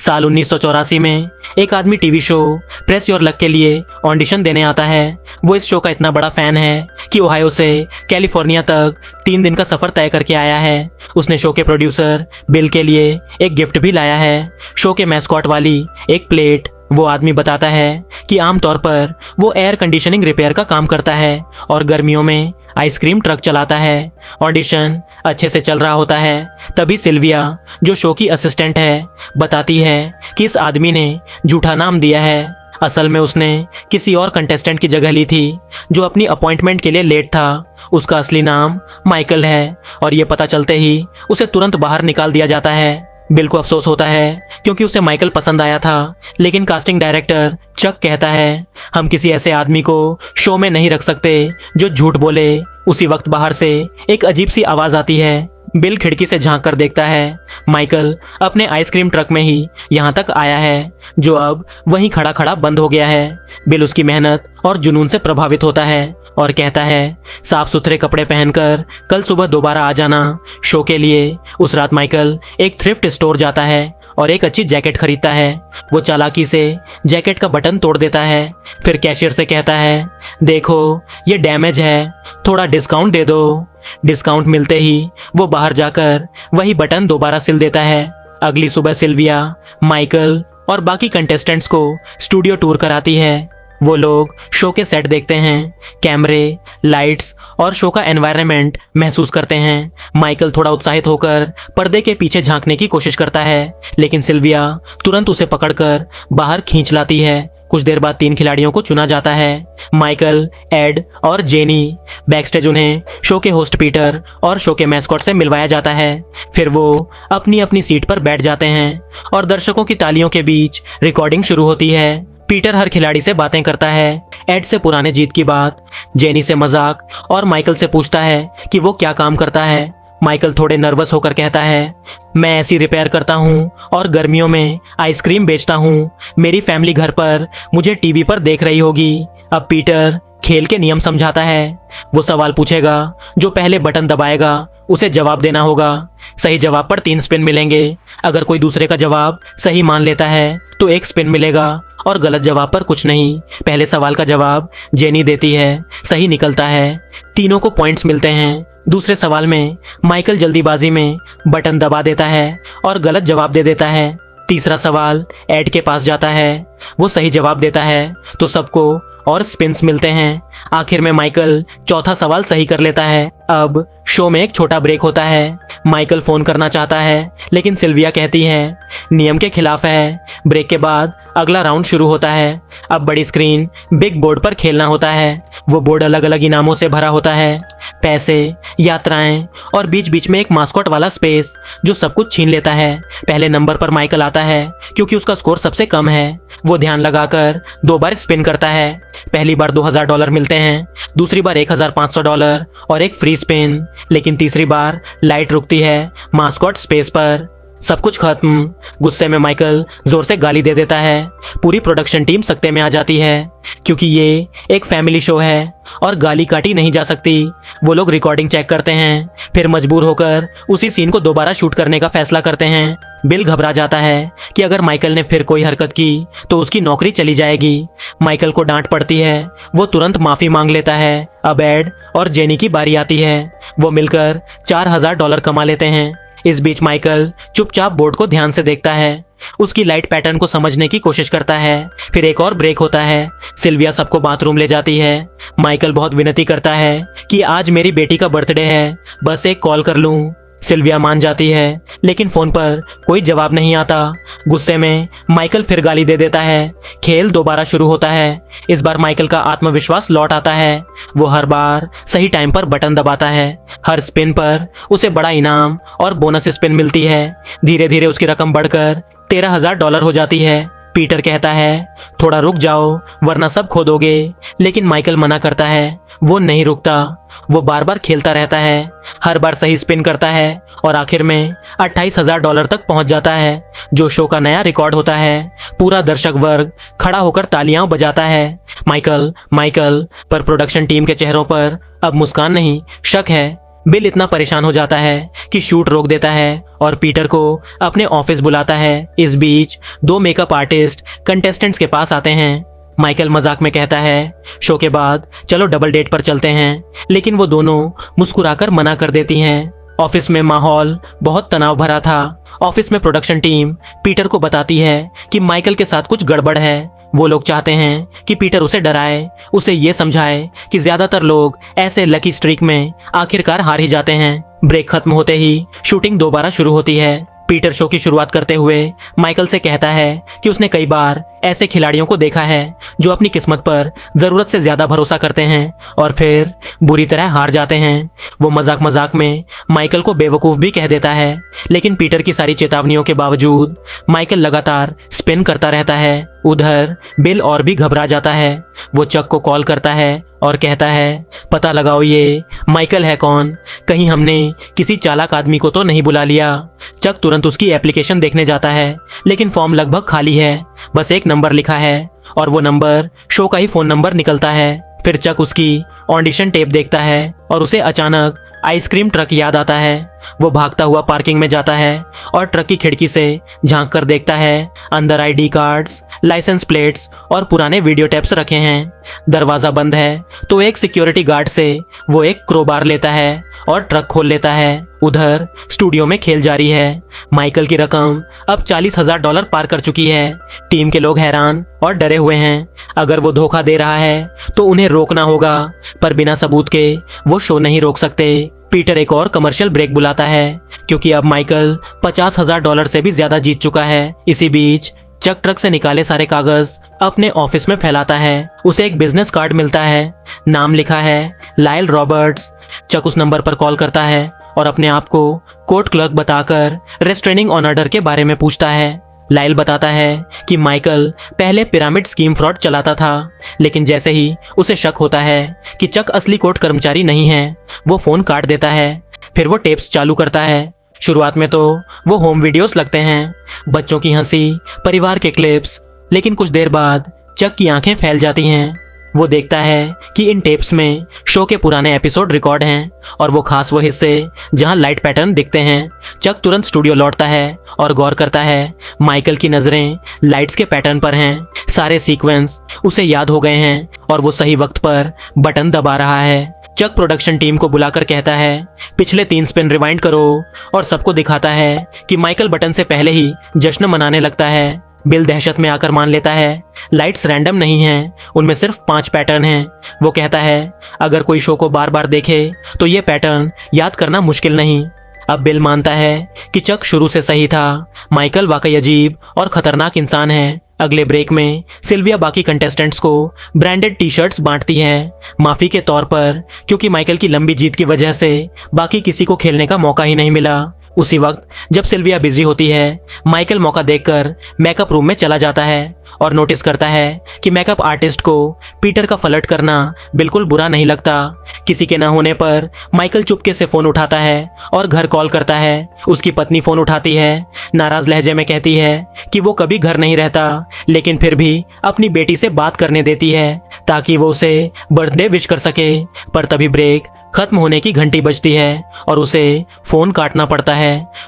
साल 1984 में एक आदमी TV show press your luck के लिए ऑडिशन देने आता है। वो इस शो का इतना बड़ा फैन है कि ओहायो से कैलिफोर्निया तक 3 दिन का सफर तय करके आया है। उसने शो के प्रोड्यूसर बिल के लिए एक गिफ्ट भी लाया है, शो के मैस्कॉट वाली एक प्लेट। वो आदमी बताता है कि आमतौर पर वो एयर कंडीशनिंग रिपेयर का काम करता है और गर्मियों में आइसक्रीम ट्रक चलाता है। ऑडिशन अच्छे से चल रहा होता है, तभी सिल्विया जो शो की असिस्टेंट है बताती है कि इस आदमी ने झूठा नाम दिया है। असल में उसने किसी और कंटेस्टेंट की जगह ली थी जो अपनी अपॉइंटमेंट के लिए लेट था। उसका असली नाम माइकल है और ये पता चलते ही उसे तुरंत बाहर निकाल दिया जाता है। बिल को अफसोस होता है क्योंकि उसे माइकल पसंद आया था, लेकिन कास्टिंग डायरेक्टर चक कहता है हम किसी ऐसे आदमी को शो में नहीं रख सकते जो झूठ बोले। उसी वक्त बाहर से एक अजीब सी आवाज आती है। बिल खिड़की से झांक कर देखता है माइकल अपने आइसक्रीम ट्रक में ही यहाँ तक आया है, जो अब वहीं खड़ा खड़ा बंद हो गया है। बिल उसकी मेहनत और जुनून से प्रभावित होता है और कहता है साफ सुथरे कपड़े पहनकर कल सुबह दोबारा आ जाना शो के लिए। उस रात माइकल एक थ्रिफ्ट स्टोर जाता है और एक अच्छी जैकेट खरीदता है। वो चालाकी से जैकेट का बटन तोड़ देता है, फिर कैशियर से कहता है देखो ये डैमेज है, थोड़ा डिस्काउंट दे दो। डिस्काउंट मिलते ही वो बाहर जाकर वही बटन दोबारा सिल देता है। अगली सुबह सिल्विया माइकल और बाकी कंटेस्टेंट्स को स्टूडियो टूर कराती है। वो लोग शो के सेट देखते हैं, कैमरे, लाइट्स और शो का एनवायरनमेंट महसूस करते हैं। माइकल थोड़ा उत्साहित होकर पर्दे के पीछे झांकने की कोशिश करता है, लेकिन सिल्विया तुरंत उसे पकड़कर बाहर खींच लाती है। कुछ देर बाद 3 खिलाड़ियों को चुना जाता है, माइकल, एड और जेनी। बैकस्टेज उन्हें शो के होस्ट पीटर और शो के मैस्कॉट से मिलवाया जाता है। फिर वो अपनी अपनी सीट पर बैठ जाते हैं और दर्शकों की तालियों के बीच रिकॉर्डिंग शुरू होती है। पीटर हर खिलाड़ी से बातें करता है, एड से पुराने जीत की बात, जेनी से मजाक और माइकल से पूछता है कि वो क्या काम करता है। माइकल थोड़े नर्वस होकर कहता है मैं ऐसी रिपेयर करता हूँ और गर्मियों में आइसक्रीम बेचता हूँ। मेरी फैमिली घर पर मुझे टीवी पर देख रही होगी। अब पीटर खेल के नियम समझाता है। वो सवाल पूछेगा, जो पहले बटन दबाएगा उसे जवाब देना होगा। सही जवाब पर 3 स्पिन मिलेंगे। अगर कोई दूसरे का जवाब सही मान लेता है तो 1 स्पिन मिलेगा और गलत जवाब पर कुछ नहीं। पहले सवाल का जवाब जेनी देती है, सही निकलता है, तीनों को पॉइंट्स मिलते हैं। दूसरे सवाल में माइकल जल्दीबाजी में बटन दबा देता है और गलत जवाब दे देता है। तीसरा सवाल एड के पास जाता है, वो सही जवाब देता है तो सबको और स्पिन्स मिलते हैं। आखिर में माइकल चौथा सवाल सही कर लेता है। अब शो में एक छोटा ब्रेक होता है। माइकल फोन करना चाहता है, लेकिन सिल्विया कहती है नियम के खिलाफ है। ब्रेक के बाद अगला राउंड शुरू होता है। अब बड़ी स्क्रीन बिग बोर्ड पर खेलना होता है। वो बोर्ड अलग अलग इनामों से भरा होता है, पैसे, यात्राएं और बीच बीच में एक मास्कॉट वाला स्पेस जो सब कुछ छीन लेता है। पहले नंबर पर माइकल आता है क्योंकि उसका स्कोर सबसे कम है। वो ध्यान लगाकर 2 बार स्पिन करता है। पहली बार $2000 मिलते हैं, दूसरी बार $1500 और एक फ्री स्पिन, लेकिन तीसरी बार लाइट रुकती है मास्कॉट स्पेस पर। सब कुछ खत्म। गुस्से में माइकल जोर से गाली दे देता है। पूरी प्रोडक्शन टीम सकते में आ जाती है क्योंकि ये एक फैमिली शो है और गाली काटी नहीं जा सकती। वो लोग रिकॉर्डिंग चेक करते हैं, फिर मजबूर होकर उसी सीन को दोबारा शूट करने का फैसला करते हैं। बिल घबरा जाता है कि अगर माइकल ने फिर कोई हरकत की तो उसकी नौकरी चली जाएगी। माइकल को डांट पड़ती है, वो तुरंत माफी मांग लेता है। अब एड और जेनी की बारी आती है। वो मिलकर $4000 कमा लेते हैं। इस बीच माइकल चुपचाप बोर्ड को ध्यान से देखता है, उसकी लाइट पैटर्न को समझने की कोशिश करता है। फिर एक और ब्रेक होता है। सिल्विया सबको बाथरूम ले जाती है। माइकल बहुत विनती करता है कि आज मेरी बेटी का बर्थडे है, बस एक कॉल कर लूं। सिल्विया मान जाती है, लेकिन फोन पर कोई जवाब नहीं आता। गुस्से में माइकल फिर गाली दे देता है। खेल दोबारा शुरू होता है। इस बार माइकल का आत्मविश्वास लौट आता है। वो हर बार सही टाइम पर बटन दबाता है। हर स्पिन पर उसे बड़ा इनाम और बोनस स्पिन मिलती है। धीरे धीरे उसकी रकम बढ़कर $13000 हो जाती है। पीटर कहता है थोड़ा रुक जाओ वरना सब खो दोगे, लेकिन माइकल मना करता है। वो नहीं रुकता, वो बार बार खेलता रहता है, हर बार सही स्पिन करता है और आखिर में $28,000 तक पहुंच जाता है, जो शो का नया रिकॉर्ड होता है। पूरा दर्शक वर्ग खड़ा होकर तालियां बजाता है। माइकल माइकल पर प्रोडक्शन टीम के चेहरों पर अब मुस्कान नहीं, शक है। बिल इतना परेशान हो जाता है कि शूट रोक देता है और पीटर को अपने ऑफिस बुलाता है। इस बीच दो मेकअप आर्टिस्ट कंटेस्टेंट्स के पास आते हैं। माइकल मजाक में कहता है, शो के बाद चलो डबल डेट पर चलते हैं, लेकिन वो दोनों मुस्कुराकर मना कर देती हैं। ऑफिस में माहौल बहुत तनाव भरा था। ऑफिस में प्रोडक्शन टीम पीटर को बताती है कि माइकल के साथ कुछ गड़बड़ है। वो लोग चाहते हैं कि पीटर उसे डराए, उसे ये समझाए कि ज्यादातर लोग ऐसे लकी स्ट्रीक में आखिरकार हार ही जाते हैं। ब्रेक खत्म होते ही शूटिंग दोबारा शुरू होती है। पीटर शो की शुरुआत करते हुए माइकल से कहता है कि उसने कई बार ऐसे खिलाड़ियों को देखा है जो अपनी किस्मत पर जरूरत से ज्यादा भरोसा करते हैं और फिर बुरी तरह हार जाते हैं। वो मजाक मजाक में माइकल को बेवकूफ भी कह देता है, लेकिन पीटर की सारी चेतावनियों के बावजूद माइकल लगातार स्पिन करता रहता है। उधर बिल और भी घबरा जाता है। वो चक को कॉल करता है और कहता है, पता लगाओ ये माइकल है कौन, कहीं हमने किसी चालाक आदमी को तो नहीं बुला लिया। चक तुरंत उसकी एप्लीकेशन देखने जाता है, लेकिन फॉर्म लगभग खाली है, बस एक नंबर लिखा है और वो नंबर शो का ही फोन नंबर निकलता है। फिर चक उसकी ऑडिशन टेप देखता है और उसे अचानक आइसक्रीम ट्रक याद आता है। वो भागता हुआ पार्किंग में जाता है और ट्रक की खिड़की से झांक कर देखता है। अंदर आईडी कार्ड्स, लाइसेंस प्लेट्स और पुराने वीडियो टेप्स रखे हैं। दरवाजा बंद है तो एक सिक्योरिटी गार्ड से वो एक क्रोबार लेता है और ट्रक खोल लेता है। उधर स्टूडियो में खेल जारी है। माइकल की रकम अब $40,000 पार कर चुकी है। टीम के लोग हैरान और डरे हुए हैं। अगर वो धोखा दे रहा है तो उन्हें रोकना होगा, पर बिना सबूत के वो शो नहीं रोक सकते। पीटर एक और कमर्शियल ब्रेक बुलाता है क्योंकि अब माइकल $50,000 से भी ज्यादा जीत चुका है। इसी बीच चक ट्रक से निकाले सारे कागज अपने ऑफिस में फैलाता है। उसे एक बिजनेस कार्ड मिलता है, नाम लिखा है लायल रॉबर्ट्स। चक उस नंबर पर कॉल करता है और अपने आप को कोर्ट क्लर्क बताकर रेस्ट्रेनिंग ऑर्डर के बारे में पूछता है। लायल बताता है कि माइकल पहले पिरामिड स्कीम फ्रॉड चलाता था, लेकिन जैसे ही उसे शक होता है कि चक असली कोर्ट कर्मचारी नहीं है, वो फोन काट देता है। फिर वो टेप्स चालू करता है। शुरुआत में तो वो होम वीडियोस लगते हैं, बच्चों की हंसी, परिवार के क्लिप्स, लेकिन कुछ देर बाद चक की आंखें फैल जाती हैं। वो देखता है कि इन टेप्स में शो के पुराने एपिसोड रिकॉर्ड हैं और वो खास वो हिस्से जहां लाइट पैटर्न दिखते हैं। चक तुरंत स्टूडियो लौटता है और गौर करता है माइकल की नजरें लाइट्स के पैटर्न पर हैं। सारे सीक्वेंस उसे याद हो गए हैं और वो सही वक्त पर बटन दबा रहा है। चक प्रोडक्शन टीम को बुलाकर कहता है, पिछले 3 स्पिन रिवाइंड करो, और सबको दिखाता है कि माइकल बटन से पहले ही जश्न मनाने लगता है। बिल दहशत में आकर मान लेता है लाइट्स रैंडम नहीं हैं, उनमें सिर्फ 5 पैटर्न हैं। वो कहता है, अगर कोई शो को बार बार देखे तो ये पैटर्न याद करना मुश्किल नहीं। अब बिल मानता है कि चक शुरू से सही था। माइकल वाकई अजीब और खतरनाक इंसान है। अगले ब्रेक में सिल्विया बाकी कंटेस्टेंट्स को ब्रांडेड टी शर्ट्स बांटती है, माफी के तौर पर, क्योंकि माइकल की लंबी जीत की वजह से बाकी किसी को खेलने का मौका ही नहीं मिला। उसी वक्त जब सिल्विया बिजी होती है, माइकल मौका देखकर मेकअप रूम में चला जाता है और नोटिस करता है कि मेकअप आर्टिस्ट को पीटर का फ्लर्ट करना बिल्कुल बुरा नहीं लगता। किसी के न होने पर माइकल चुपके से फोन उठाता है और घर कॉल करता है। उसकी पत्नी फोन उठाती है, नाराज लहजे में कहती है कि वो कभी घर नहीं रहता, लेकिन फिर भी अपनी बेटी से बात करने देती है ताकि वो उसे बर्थडे विश कर सके। पर तभी ब्रेक खत्म होने की घंटी बजती है और उसे फोन काटना पड़ता है।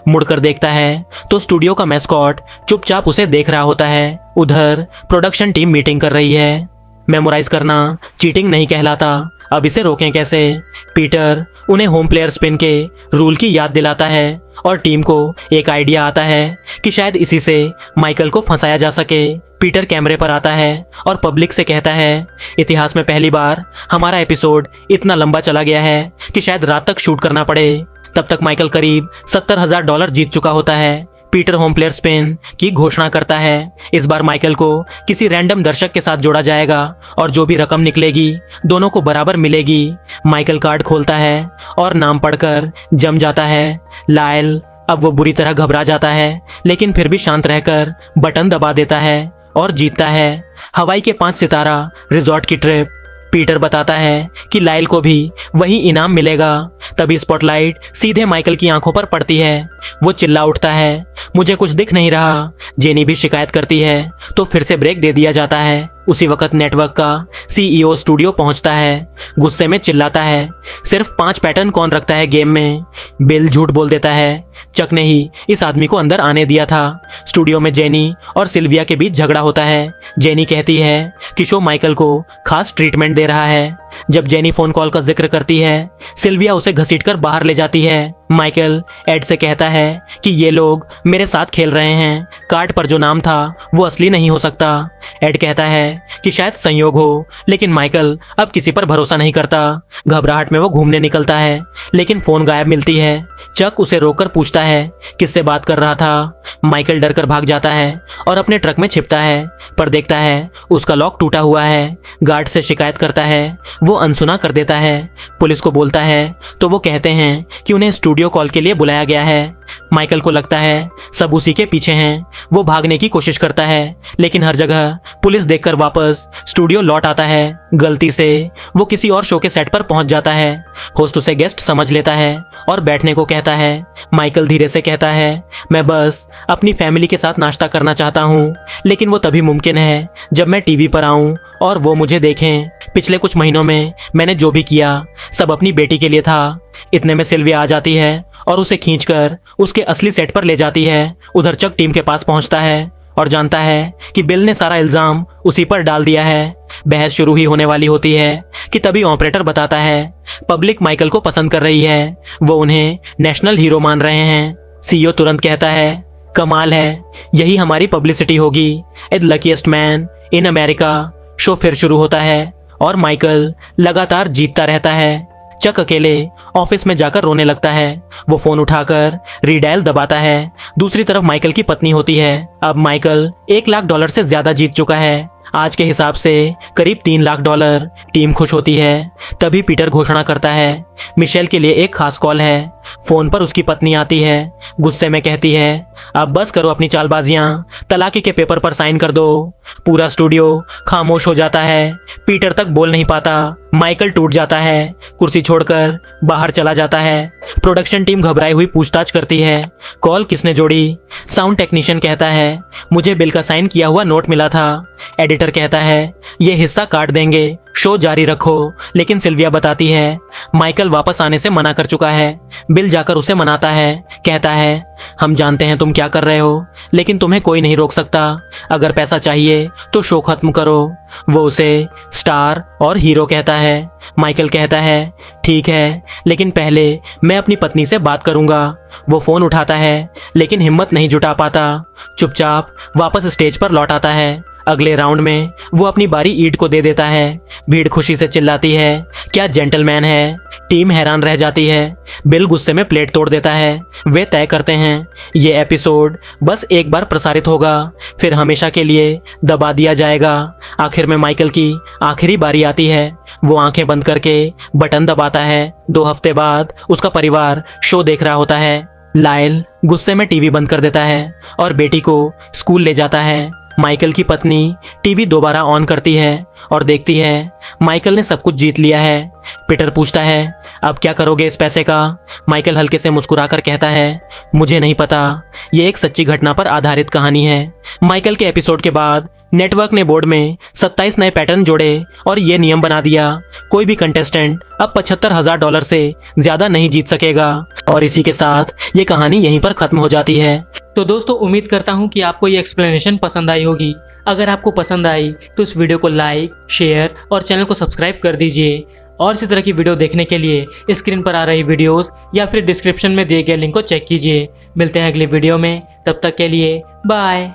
मुड़कर देखता है तो स्टूडियो का मैस्कॉट चुपचाप उसे देख रहा होता है। उधर प्रोडक्शन टीम मीटिंग कर रही है। मेमोराइज करना चीटिंग नहीं कहलाता, अब इसे रोकें कैसे। पीटर उन्हें होम प्लेयर स्पिन के रूल की याद दिलाता है और टीम को एक आइडिया आता है कि शायद इसी से माइकल को फंसाया जा सके। पीटर कैमरे पर आता है और पब्लिक से कहता है, इतिहास में पहली बार हमारा एपिसोड इतना लंबा चला गया है कि शायद रात तक शूट करना पड़े। तब तक माइकल करीब $70,000 जीत चुका होता है। पीटर होम प्लेयर स्पिन की घोषणा करता है। इस बार माइकल को किसी रैंडम दर्शक के साथ जोड़ा जाएगा और जो भी रकम निकलेगी दोनों को बराबर मिलेगी। माइकल कार्ड खोलता है और नाम पढ़कर जम जाता है, लायल। अब वो बुरी तरह घबरा जाता है, लेकिन फिर भी शांत रहकर बटन दबा देता है और जीतता है हवाई के 5 सितारा रिजॉर्ट की ट्रिप। पीटर बताता है कि लायल को भी वही इनाम मिलेगा। तभी स्पॉटलाइट सीधे माइकल की आंखों पर पड़ती है। वो चिल्ला उठता है, मुझे कुछ दिख नहीं रहा। जेनी भी शिकायत करती है तो फिर से ब्रेक दे दिया जाता है। उसी वक्त नेटवर्क का सीईओ स्टूडियो पहुंचता है। गुस्से में चिल्लाता है, सिर्फ 5 पैटर्न कौन रखता है गेम में। बिल झूठ बोल देता है, चक ने ही इस आदमी को अंदर आने दिया था। स्टूडियो में जेनी और सिल्विया के बीच झगड़ा होता है। जेनी कहती है कि शो माइकल को खास ट्रीटमेंट दे रहा है। जब जेनी फोन कॉल का जिक्र करती है, सिल्विया उसे घसीटकर बाहर ले जाती है। माइकल एड से कहता है कि ये लोग मेरे साथ खेल रहे हैं, कार्ड पर जो नाम था वो असली नहीं हो सकता। एड कहता है कि शायद संयोग हो, लेकिन माइकल अब किसी पर भरोसा नहीं करता। घबराहट में वो घूमने निकलता है, लेकिन फोन गायब मिलती है। चक उसे रोककर पूछता है किससे बात कर रहा था। माइकल डर कर भाग जाता है और अपने ट्रक में छिपता है, पर देखता है उसका लॉक टूटा हुआ है। गार्ड से शिकायत करता है, वो अनसुना कर देता है। पुलिस को बोलता है तो वो कहते हैं कि उन्हें स्टूडियो कॉल के लिए बुलाया गया है। माइकल को लगता है सब उसी के पीछे हैं। वो भागने की कोशिश करता है, लेकिन हर जगह पुलिस देखकर वापस स्टूडियो लौट आता है। गलती से वो किसी और शो के सेट पर पहुंच जाता है। होस्ट उसे गेस्ट समझ लेता है और बैठने को कहता है। माइकल धीरे से कहता है, मैं बस अपनी फैमिली के साथ नाश्ता करना चाहता हूँ, लेकिन वो तभी मुमकिन है जब मैं टीवी पर आऊँ और वो मुझे देखें। पिछले कुछ महीनों में मैंने जो भी किया सब अपनी बेटी के लिए था। इतने में सिल्विया आ जाती है और उसे खींचकर उसके असली सेट पर ले जाती है। उधर चक टीम के पास पहुंचता है और जानता है कि बिल ने सारा इल्जाम उसी पर डाल दिया है। बहस शुरू ही होने वाली होती है कि तभी ऑपरेटर बताता है पब्लिक माइकल को पसंद कर रही है, वो उन्हें नेशनल हीरो मान रहे हैं। सीईओ तुरंत कहता है, कमाल है, यही हमारी पब्लिसिटी होगी, the luckiest man in America. Show फिर शुरू होता है और माइकल लगातार जीतता रहता है। चक अकेले ऑफिस में जाकर रोने लगता है। वो फोन उठाकर रीडायल दबाता है। दूसरी तरफ माइकल की पत्नी होती है। अब माइकल $1 लाख से ज्यादा जीत चुका है, आज के हिसाब से करीब $3 लाख। टीम खुश होती है। तभी पीटर घोषणा करता है मिशेल के लिए एक खास कॉल है। फोन पर उसकी पत्नी आती है, गुस्से में कहती है, अब बस करो अपनी चालबाजियां, तलाकी के पेपर पर साइन कर दो। पूरा स्टूडियो खामोश हो जाता है। पीटर तक बोल नहीं पाता। माइकल टूट जाता है, कुर्सी छोड़कर बाहर चला जाता है। प्रोडक्शन टीम घबराई हुई पूछताछ करती है, कॉल किसने जोड़ी। साउंड टेक्नीशियन कहता है, मुझे बिल का साइन किया हुआ नोट मिला था। एडिटर कहता है, ये हिस्सा काट देंगे, शो जारी रखो। लेकिन सिल्विया बताती है माइकल वापस आने से मना कर चुका है। बिल जाकर उसे मनाता है, कहता है, हम जानते हैं तुम क्या कर रहे हो, लेकिन तुम्हें कोई नहीं रोक सकता। अगर पैसा चाहिए तो शो खत्म करो। वो उसे स्टार और हीरो कहता है। माइकल कहता है, ठीक है, लेकिन पहले मैं अपनी पत्नी से बात करूंगा। वो फोन उठाता है, लेकिन हिम्मत नहीं जुटा पाता। चुपचाप वापस स्टेज पर लौट आता है। अगले राउंड में वो अपनी बारी ईड को दे देता है। भीड़ खुशी से चिल्लाती है, क्या जेंटलमैन है। टीम हैरान रह जाती है। बिल गुस्से में प्लेट तोड़ देता है। वे तय करते हैं ये एपिसोड बस एक बार प्रसारित होगा, फिर हमेशा के लिए दबा दिया जाएगा। आखिर में माइकल की आखिरी बारी आती है। वो आंखें बंद करके बटन दबाता है। 2 हफ्ते बाद उसका परिवार शो देख रहा होता है। लायल गुस्से में टीवी बंद कर देता है और बेटी को स्कूल ले जाता है। माइकल की पत्नी टीवी दोबारा ऑन करती है और देखती है माइकल ने सब कुछ जीत लिया है। पीटर पूछता है, अब क्या करोगे इस पैसे का। माइकल हल्के से मुस्कुराकर कहता है, मुझे नहीं पता, ये एक सच्ची घटना पर आधारित कहानी है। माइकल के एपिसोड के बाद नेटवर्क ने बोर्ड में 27 नए पैटर्न जोड़े और ये नियम बना दिया, कोई भी कंटेस्टेंट अब $75,000 से ज्यादा नहीं जीत सकेगा। और इसी के साथ ये कहानी यहीं पर खत्म हो जाती है। तो दोस्तों, उम्मीद करता हूँ कि आपको ये एक्सप्लेनेशन पसंद आई होगी। अगर आपको पसंद आई तो इस वीडियो को लाइक, शेयर और चैनल को सब्सक्राइब कर दीजिए। और इसी तरह की वीडियो देखने के लिए स्क्रीन पर आ रही वीडियोस या फिर डिस्क्रिप्शन में दिए गए लिंक को चेक कीजिए। मिलते हैं अगले वीडियो में, तब तक के लिए बाय।